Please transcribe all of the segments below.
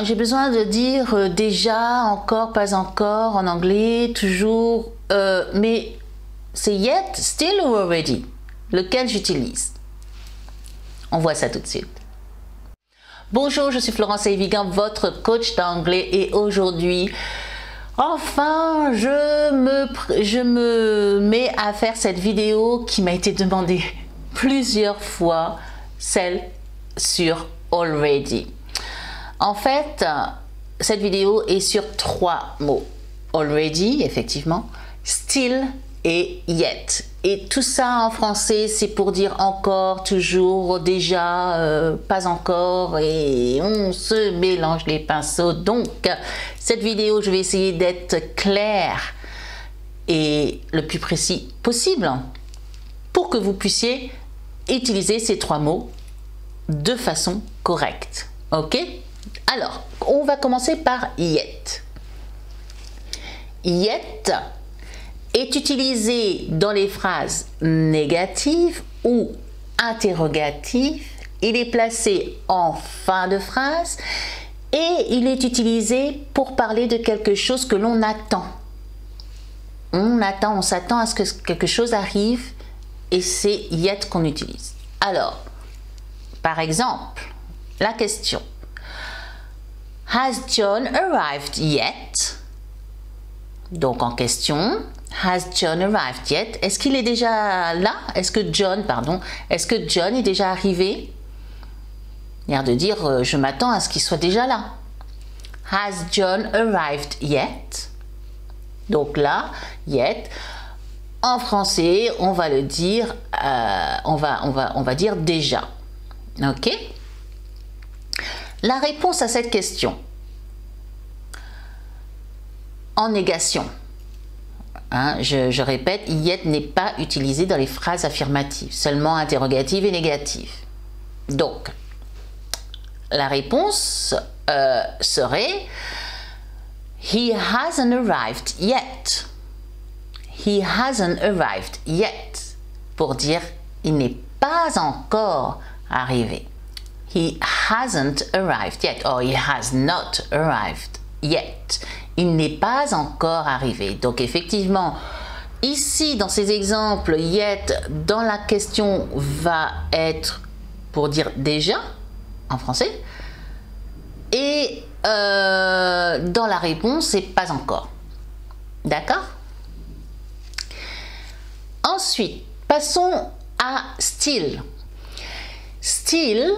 J'ai besoin de dire déjà, encore, pas encore en anglais, toujours, mais c'est yet, still ou already, lequel j'utilise. On voit ça tout de suite. Bonjour, je suis Florence Evigan, votre coach d'anglais, et aujourd'hui, enfin, je me mets à faire cette vidéo qui m'a été demandée plusieurs fois, celle sur already. En fait, cette vidéo est sur 3 mots. Already, effectivement, still et yet. Et tout ça en français, c'est pour dire encore, toujours, déjà, pas encore, et on se mélange les pinceaux. Donc, cette vidéo, je vais essayer d'être claire et le plus précis possible pour que vous puissiez utiliser ces 3 mots de façon correcte. Ok? Alors, on va commencer par yet. Yet est utilisé dans les phrases négatives ou interrogatives. Il est placé en fin de phrase et il est utilisé pour parler de quelque chose que l'on attend. On s'attend à ce que quelque chose arrive et c'est yet qu'on utilise. Alors, par exemple, la question. Has John arrived yet? Donc en question, has John arrived yet? Est-ce qu'il est déjà là? Est-ce que John est déjà arrivé? L'air de dire, je m'attends à ce qu'il soit déjà là. Has John arrived yet? Donc là, yet. En français, on va le dire, on va dire déjà. Ok? La réponse à cette question, en négation, je répète, yet n'est pas utilisé dans les phrases affirmatives, seulement interrogatives et négatives. Donc, la réponse serait He hasn't arrived yet. He hasn't arrived yet. Pour dire, il n'est pas encore arrivé. He hasn't arrived yet, or he has not arrived yet. Il n'est pas encore arrivé. Donc effectivement, ici dans ces exemples, yet dans la question va être pour dire déjà en français, et dans la réponse c'est pas encore. D'accord? Ensuite, passons à still. Still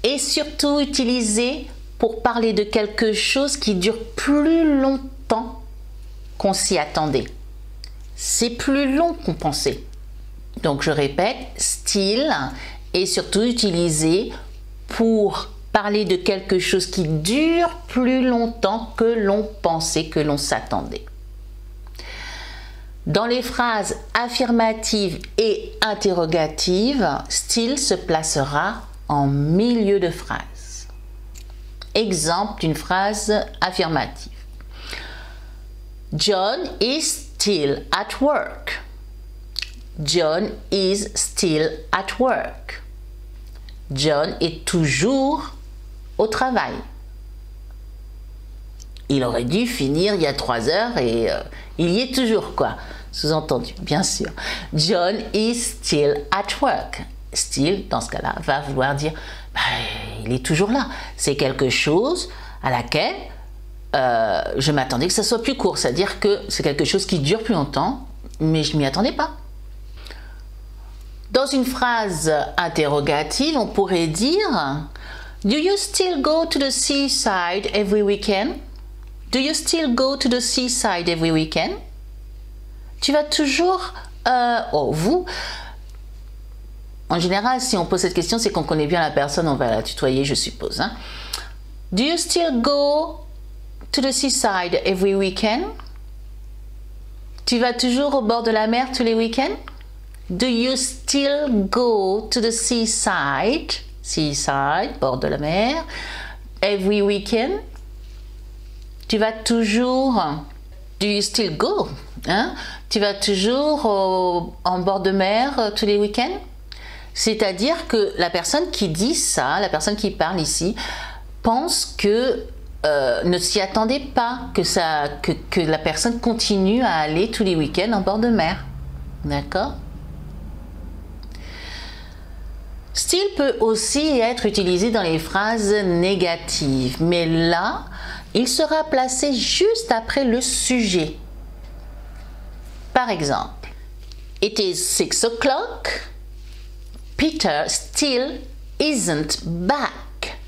est surtout utilisé pour parler de quelque chose qui dure plus longtemps qu'on s'y attendait. C'est plus long qu'on pensait. Donc je répète, still est surtout utilisé pour parler de quelque chose qui dure plus longtemps que l'on pensait, que l'on s'attendait. Dans les phrases affirmatives et interrogatives, still se placera en milieu de phrase. Exemple d'une phrase affirmative. John is still at work. John is still at work. John est toujours au travail. Il aurait dû finir il y a 3 heures et il y est toujours, quoi. Sous-entendu, bien sûr. John is still at work. Still, dans ce cas-là, va vouloir dire il est toujours là. C'est quelque chose à laquelle je m'attendais que ça soit plus court. C'est-à-dire que c'est quelque chose qui dure plus longtemps, mais je ne m'y attendais pas. Dans une phrase interrogative, on pourrait dire Do you still go to the seaside every weekend? Do you still go to the seaside every weekend? Tu vas toujours... vous... En général, si on pose cette question, c'est qu'on connaît bien la personne, on va la tutoyer, je suppose. Hein? Do you still go to the seaside every weekend? Tu vas toujours au bord de la mer tous les week-ends? Do you still go to the seaside? Seaside, bord de la mer. Every weekend? Tu vas toujours... Do you still go? Hein? Tu vas toujours en bord de mer tous les week-ends? C'est-à-dire que la personne qui dit ça, la personne qui parle ici, pense que ne s'y attendait pas, que la personne continue à aller tous les week-ends en bord de mer. D'accord? Still peut aussi être utilisé dans les phrases négatives, mais là, il sera placé juste après le sujet. Par exemple, It is 6 o'clock. Peter still isn't back.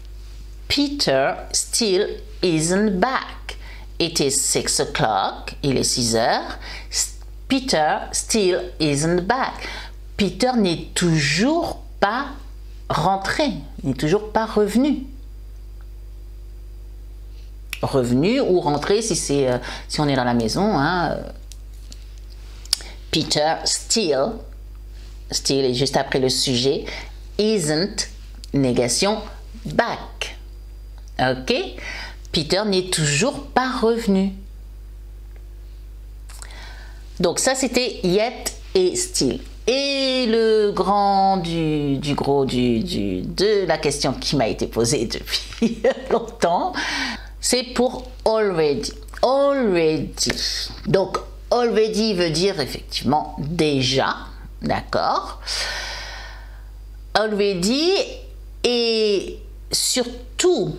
Peter still isn't back. It is 6 o'clock. Il est 6 heures. Peter still isn't back. Peter n'est toujours pas rentré. Il n'est toujours pas revenu. Revenu ou rentré si on est dans la maison. Hein. Peter still est juste après le sujet, isn't, négation, back. Ok? Peter n'est toujours pas revenu. Donc ça c'était yet et still. Et le grand de la question qui m'a été posée depuis longtemps, c'est pour already. Already. Donc already veut dire effectivement déjà, d'accord? Already est surtout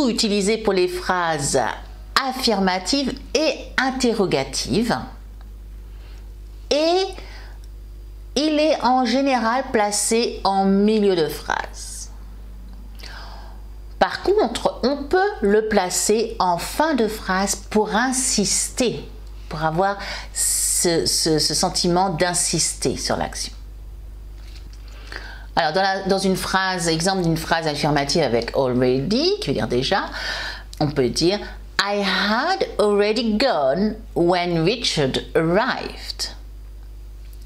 utilisé pour les phrases affirmatives et interrogatives. Et il est en général placé en milieu de phrase. Par contre, on peut le placer en fin de phrase pour insister, pour avoir ce sentiment d'insister sur l'action. Alors, dans une phrase, exemple d'une phrase affirmative avec already, qui veut dire déjà, on peut dire I had already gone when Richard arrived.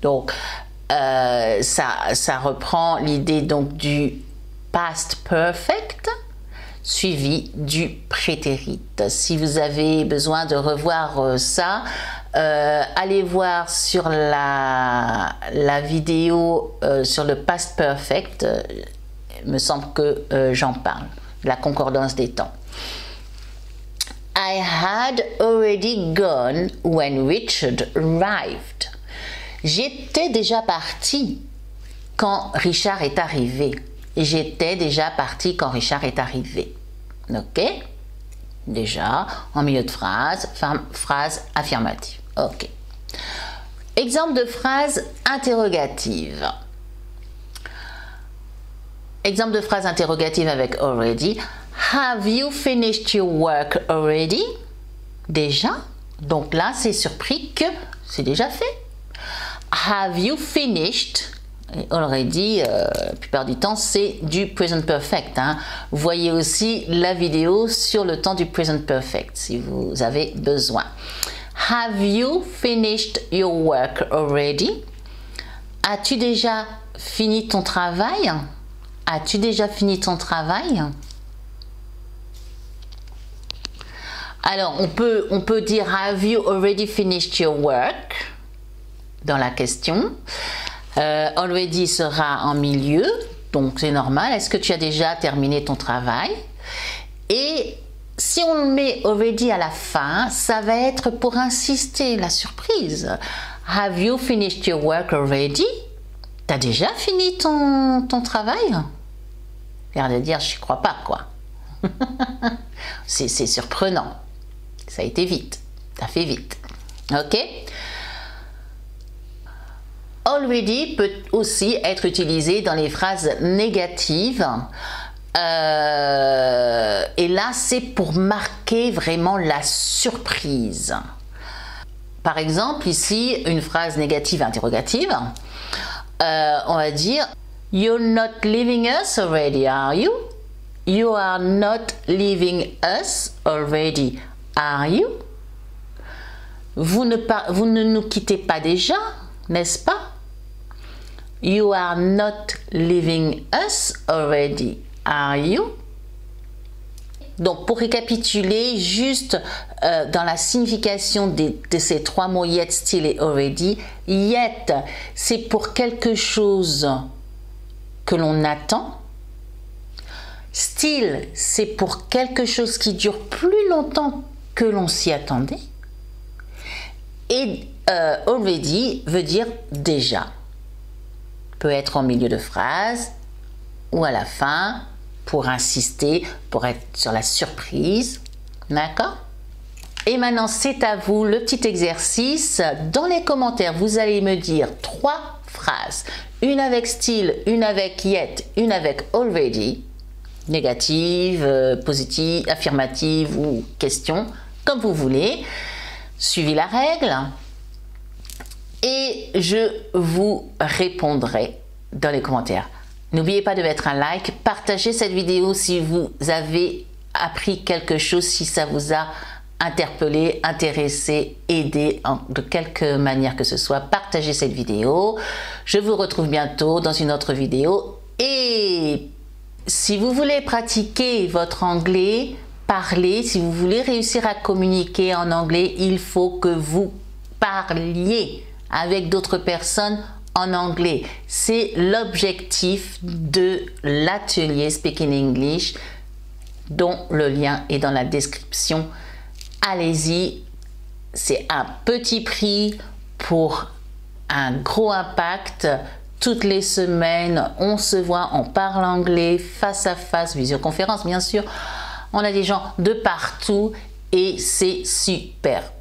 Donc, ça reprend l'idée donc du past perfect suivi du prétérit. Si vous avez besoin de revoir ça, allez voir sur la vidéo sur le past perfect. Il me semble que j'en parle, la concordance des temps. I had already gone when Richard arrived. J'étais déjà parti quand Richard est arrivé. J'étais déjà parti quand Richard est arrivé. Ok? Déjà, en milieu de phrase, phrase affirmative. Ok. Exemple de phrase interrogative. Exemple de phrase interrogative avec already. Have you finished your work already? Déjà. Donc là, c'est surpris que c'est déjà fait. Have you finished? Already, la plupart du temps, c'est du present perfect. Hein. Vous voyez aussi la vidéo sur le temps du present perfect, si vous avez besoin. Have you finished your work already? As-tu déjà fini ton travail? As-tu déjà fini ton travail? Alors, on peut dire Have you already finished your work? Dans la question. Already sera en milieu, donc c'est normal. Est-ce que tu as déjà terminé ton travail? Et si on le met already à la fin, ça va être pour insister, la surprise. Have you finished your work already? T'as déjà fini ton travail? L'air de dire, je ne crois pas, quoi. C'est surprenant. Ça a été vite. Ça fait vite. Ok? Already peut aussi être utilisé dans les phrases négatives. Et là, c'est pour marquer vraiment la surprise. Par exemple, ici, une phrase négative interrogative. On va dire You're not leaving us already, are you? You are not leaving us already, are you? Vous ne nous quittez pas déjà, n'est-ce pas? You are not leaving us already, are you? Donc, pour récapituler, juste dans la signification de ces trois mots yet, still et already, yet, c'est pour quelque chose que l'on attend. Still, c'est pour quelque chose qui dure plus longtemps que l'on s'y attendait. Et already veut dire déjà. Peut être en milieu de phrase ou à la fin pour insister, pour être sur la surprise. D'accord? Et maintenant, c'est à vous le petit exercice. Dans les commentaires, vous allez me dire 3 phrases. Une avec still, une avec yet, une avec already. Négative, positive, affirmative ou question, comme vous voulez. Suivez la règle. Et je vous répondrai dans les commentaires. N'oubliez pas de mettre un like, partagez cette vidéo si vous avez appris quelque chose, si ça vous a interpellé, intéressé, aidé de quelque manière que ce soit. Partagez cette vidéo. Je vous retrouve bientôt dans une autre vidéo. Et si vous voulez pratiquer votre anglais, parler, si vous voulez réussir à communiquer en anglais, il faut que vous parliez avec d'autres personnes en anglais. C'est l'objectif de l'atelier Speaking English, dont le lien est dans la description. Allez-y, c'est un petit prix pour un gros impact. Toutes les semaines, on se voit, on parle anglais, face à face, visioconférence bien sûr. On a des gens de partout et c'est super.